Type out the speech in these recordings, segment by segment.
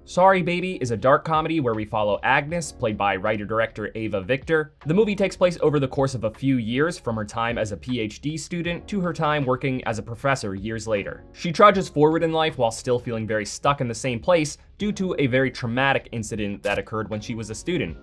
Sorry Baby is a dark comedy where we follow Agnes, played by writer-director Eva Victor. The movie takes place over the course of a few years, from her time as a PhD student to her time working as a professor years later. She trudges forward in life while still feeling very stuck in the same place due to a very traumatic incident that occurred when she was a student.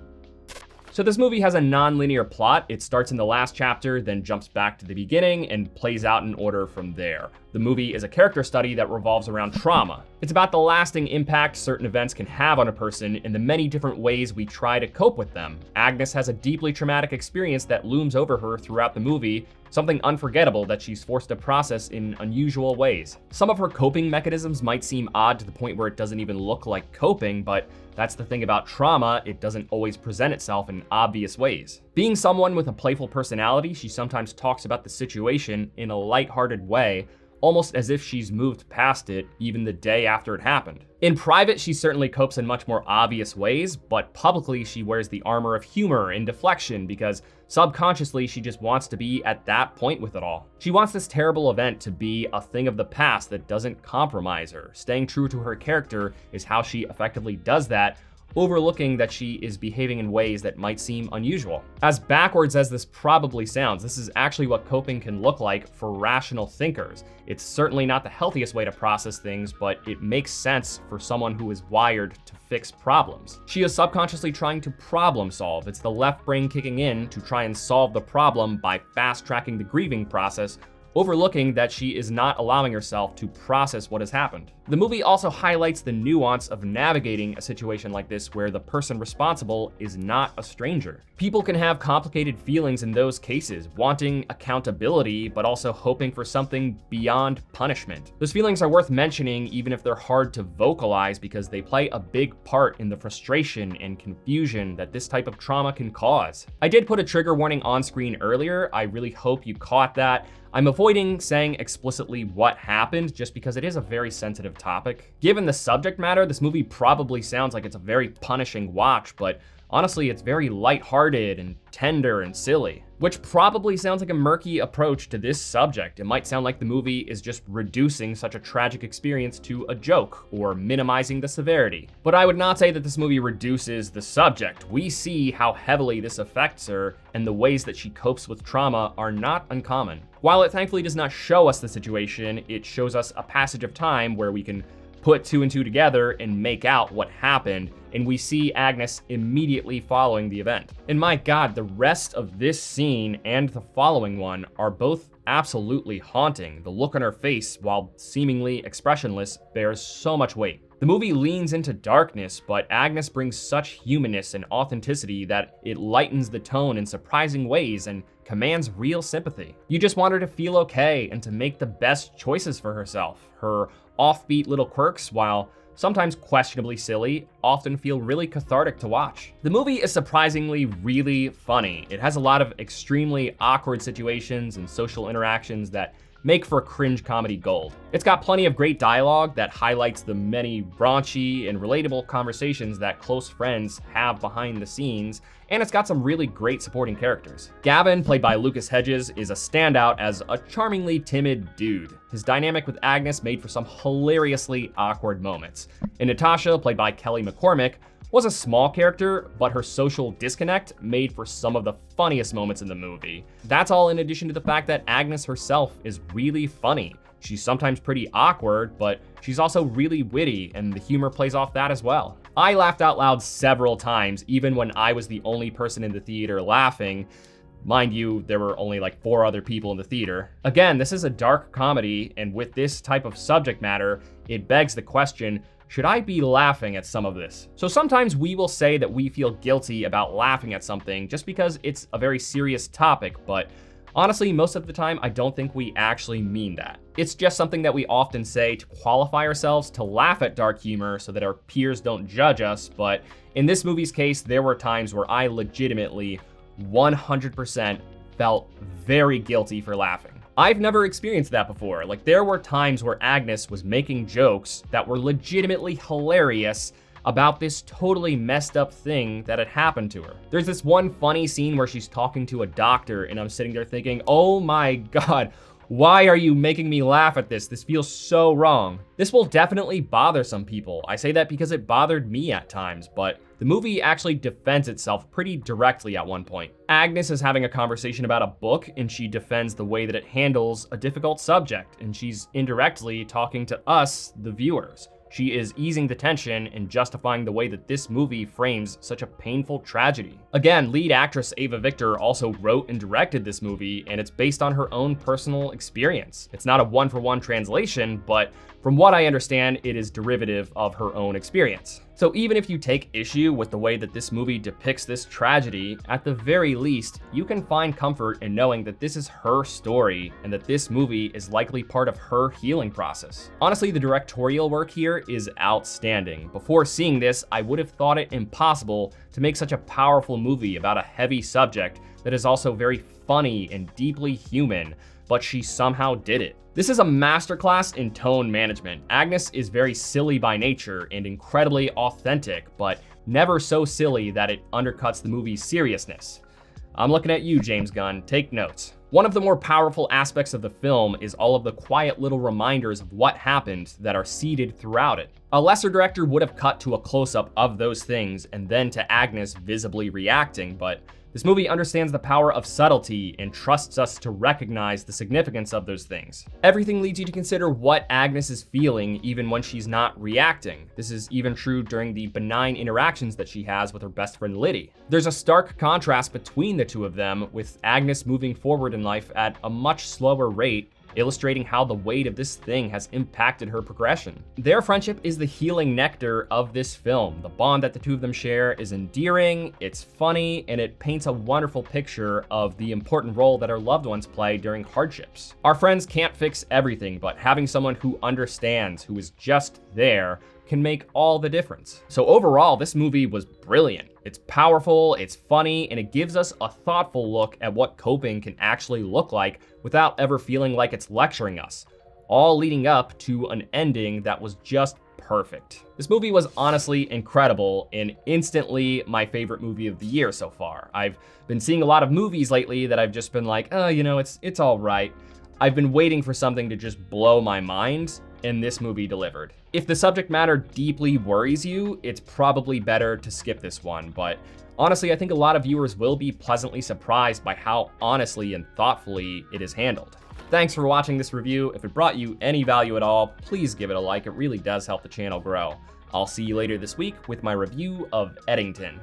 So this movie has a non-linear plot. It starts in the last chapter, then jumps back to the beginning and plays out in order from there. The movie is a character study that revolves around trauma. It's about the lasting impact certain events can have on a person and the many different ways we try to cope with them. Agnes has a deeply traumatic experience that looms over her throughout the movie, something unforgettable that she's forced to process in unusual ways. Some of her coping mechanisms might seem odd to the point where it doesn't even look like coping, but that's the thing about trauma, it doesn't always present itself in obvious ways. Being someone with a playful personality, she sometimes talks about the situation in a lighthearted way, almost as if she's moved past it even the day after it happened. In private, she certainly copes in much more obvious ways, but publicly she wears the armor of humor and deflection because subconsciously she just wants to be at that point with it all. She wants this terrible event to be a thing of the past that doesn't compromise her. Staying true to her character is how she effectively does that, overlooking that she is behaving in ways that might seem unusual. As backwards as this probably sounds, this is actually what coping can look like for rational thinkers. It's certainly not the healthiest way to process things, but it makes sense for someone who is wired to fix problems. She is subconsciously trying to problem solve. It's the left brain kicking in to try and solve the problem by fast-tracking the grieving process, overlooking that she is not allowing herself to process what has happened. The movie also highlights the nuance of navigating a situation like this where the person responsible is not a stranger. People can have complicated feelings in those cases, wanting accountability, but also hoping for something beyond punishment. Those feelings are worth mentioning even if they're hard to vocalize because they play a big part in the frustration and confusion that this type of trauma can cause. I did put a trigger warning on screen earlier. I really hope you caught that. I'm avoiding saying explicitly what happened just because it is a very sensitive topic. Given the subject matter, this movie probably sounds like it's a very punishing watch, but honestly, it's very lighthearted and tender and silly, which probably sounds like a murky approach to this subject. It might sound like the movie is just reducing such a tragic experience to a joke or minimizing the severity. But I would not say that this movie reduces the subject. We see how heavily this affects her, and the ways that she copes with trauma are not uncommon. While it thankfully does not show us the situation, it shows us a passage of time where we can put two and two together and make out what happened, and we see Agnes immediately following the event. And my God, the rest of this scene and the following one are both absolutely haunting. The look on her face, while seemingly expressionless, bears so much weight. The movie leans into darkness, but Agnes brings such humanness and authenticity that it lightens the tone in surprising ways and commands real sympathy. You just want her to feel okay and to make the best choices for herself. Her offbeat little quirks, while sometimes questionably silly, often feel really cathartic to watch. The movie is surprisingly really funny. It has a lot of extremely awkward situations and social interactions that make for cringe comedy gold. It's got plenty of great dialogue that highlights the many raunchy and relatable conversations that close friends have behind the scenes, and it's got some really great supporting characters. Gavin, played by Lucas Hedges, is a standout as a charmingly timid dude. His dynamic with Agnes made for some hilariously awkward moments. And Natasha, played by Kelly McCormick, was a small character, but her social disconnect made for some of the funniest moments in the movie. That's all in addition to the fact that Agnes herself is really funny. She's sometimes pretty awkward, but she's also really witty, and the humor plays off that as well. I laughed out loud several times, even when I was the only person in the theater laughing. Mind you, there were only like 4 other people in the theater. Again, this is a dark comedy, and with this type of subject matter, it begs the question, should I be laughing at some of this? So sometimes we will say that we feel guilty about laughing at something just because it's a very serious topic, but honestly, most of the time, I don't think we actually mean that. It's just something that we often say to qualify ourselves to laugh at dark humor so that our peers don't judge us, but in this movie's case, there were times where I legitimately 100% felt very guilty for laughing. I've never experienced that before. Like, there were times where Agnes was making jokes that were legitimately hilarious about this totally messed up thing that had happened to her. There's this one funny scene where she's talking to a doctor, and I'm sitting there thinking, oh my God, Why are you making me laugh at this? This feels so wrong. This will definitely bother some people. I say that because it bothered me at times, but the movie actually defends itself pretty directly at one point. Agnes is having a conversation about a book, and she defends the way that it handles a difficult subject, and she's indirectly talking to us, the viewers. She is easing the tension and justifying the way that this movie frames such a painful tragedy. Again, lead actress Eva Victor also wrote and directed this movie, and it's based on her own personal experience. It's not a one-for-one translation, but from what I understand, it is derivative of her own experience. So even if you take issue with the way that this movie depicts this tragedy, at the very least, you can find comfort in knowing that this is her story and that this movie is likely part of her healing process. Honestly, the directorial work here is outstanding. Before seeing this, I would have thought it impossible to make such a powerful movie about a heavy subject that is also very funny and deeply human, but she somehow did it. This is a masterclass in tone management. Agnes is very silly by nature and incredibly authentic, but never so silly that it undercuts the movie's seriousness. I'm looking at you, James Gunn. Take notes. One of the more powerful aspects of the film is all of the quiet little reminders of what happened that are seeded throughout it. A lesser director would have cut to a close-up of those things and then to Agnes visibly reacting, but this movie understands the power of subtlety and trusts us to recognize the significance of those things. Everything leads you to consider what Agnes is feeling even when she's not reacting. This is even true during the benign interactions that she has with her best friend Liddy. There's a stark contrast between the two of them, with Agnes moving forward in life at a much slower rate, illustrating how the weight of this thing has impacted her progression. Their friendship is the healing nectar of this film. The bond that the two of them share is endearing, it's funny, and it paints a wonderful picture of the important role that our loved ones play during hardships. Our friends can't fix everything, but having someone who understands, who is just there, can make all the difference. So overall, this movie was brilliant. It's powerful, it's funny, and it gives us a thoughtful look at what coping can actually look like without ever feeling like it's lecturing us, all leading up to an ending that was just perfect. This movie was honestly incredible and instantly my favorite movie of the year so far. I've been seeing a lot of movies lately that I've just been like, oh, it's all right. I've been waiting for something to just blow my mind, and this movie delivered. If the subject matter deeply worries you, it's probably better to skip this one, but honestly, I think a lot of viewers will be pleasantly surprised by how honestly and thoughtfully it is handled. Thanks for watching this review. If it brought you any value at all, please give it a like. It really does help the channel grow. I'll see you later this week with my review of Eddington.